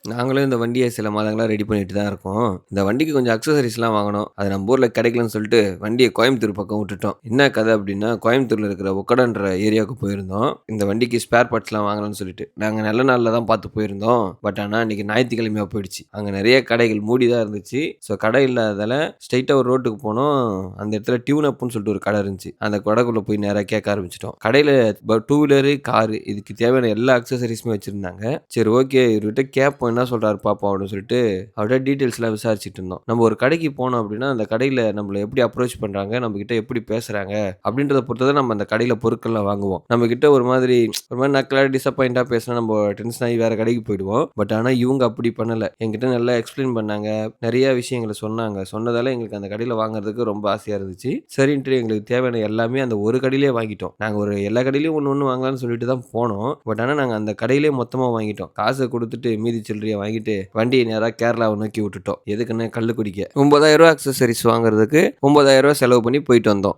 நாங்களும் இந்த வண்டிய சில மாதங்களா ரெடி பண்ணிட்டு தான் இருக்கோம். இந்த வண்டிக்கு கொஞ்சம் அக்சஸரீஸ்லாம் வாங்கணும். அது நம்ம ஊர்ல கிடைக்கலன்னு சொல்லிட்டு வண்டிய கோயம்புத்தூர் பக்கம் விட்டுட்டோம். என்ன கதை அப்டின்னா, கோயம்புத்தூர்ல இருக்கிற உக்கடன்ற ஏரியாவுக்கு போயிருந்தோம். இந்த வண்டிக்கு ஸ்பேர் பார்ட்ஸ்லாம் வாங்கலாம்னு சொல்லிட்டு. நாங்க நல்ல நாள்ல தான் பார்த்து போயிருந்தோம். பட் ஆனா அன்னைக்கு ஞாயித்துக்கிழமையா போயிடுச்சு. அங்க நெறைய கடைகள் மூடி தான் இருந்துச்சு. ஸோ கடை இல்லாததால ஸ்ட்ரெய்ட்டா ஒரு ரோட்டுக்கு போனோம். அந்த இடத்துல டியூன் அப்ன்னு சொல்லிட்டு ஒரு கடை இருந்துச்சு. அந்த கடைக்குள்ள போய் நேரா கேட்க ஆரம்பிச்சுட்டோம். கடையில டூ வீலரு, காரு இதுக்கு தேவையான எல்லா அக்சஸரீஸுமே வச்சிருந்தாங்க. சரி ஓகே இவர்கிட்ட கேட்போம் என்ன சொல்றாரு பார்ப்போம் அப்படின்னு சொல்லிட்டு அவர்ட்ட டீட்டெயில்ஸ்லாம் விசாரிச்சுட்டு இருந்தோம். நம்ம ஒரு கடைக்கு போனோம் அப்படின்னா, அந்த கடையில நம்மள எப்படி அப்ரோச் பண்றாங்க, நம்மகிட்ட எப்படி பேசுறாங்க அப்படின்றத பொறுத்து தான் நம்ம அந்த கடையில பொருட்கள்லாம் வாங்குவோம். நம்மகிட்ட ஒரு மாரி நக்கலா டிசப்பாயிண்ட்டா பேசினா நம்ம டென்ஷன் ஆகி வேற கடைக்கு போயிடுவோம். பட் ஆனா இவங்க அப்படி பண்ணல. என்கிட்ட நல்லா எக்ஸ்பிளைன் பண்ணாங்க. நெறைய விஷயங்கள சொன்னாங்க. சொன்னதால எங்களுக்கு அந்த கடையில வாங்குறதுக்கு ரொம்ப ஆசையா இருந்துச்சு. சரின்ட்டு எங்களுக்கு தேவையான எல்லாமே அந்த ஒரு கடையிலேயே வாங்கிட்டோம். நாங்க ஒரு எல்லா கடையிலயும் ஒண்ணு ஒண்ணு வாங்கலாம்னு சொல்லிட்டு தான் போனோம். பட் ஆனா நாங்க அந்த கடையிலேயே மொத்தமா வாங்கிட்டோம். காச குடுத்துட்டு மீதி சில்லறைய வாங்கிட்டு வண்டிய நேரா கேரளாவ நோக்கி விட்டுட்டோம். எதுக்குன்னு கள்ளு குடிக்க. ரூ. 9,000 அக்சஸரீஸ் வாங்குறதுக்கு ரூ. 9,000 செலவு பண்ணி போயிட்டு வந்தோம்.